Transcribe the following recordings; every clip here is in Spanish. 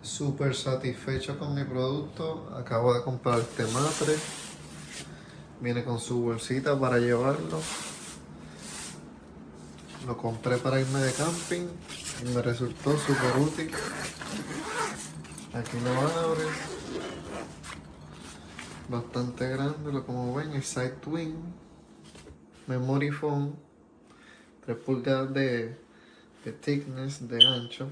Súper satisfecho con mi producto. Acabo de comprar este Mattress. Viene con su bolsita para llevarlo. Lo compré para irme de camping y me resultó súper útil. Aquí lo abres. Bastante grande, como ven, el Side Twin. Memory Foam. 3 pulgadas de thickness, de ancho.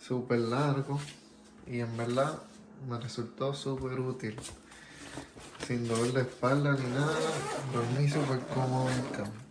Súper largo. Y en verdad me resultó súper útil. Sin dolor de espalda ni nada. Dormí súper cómodo en el campo.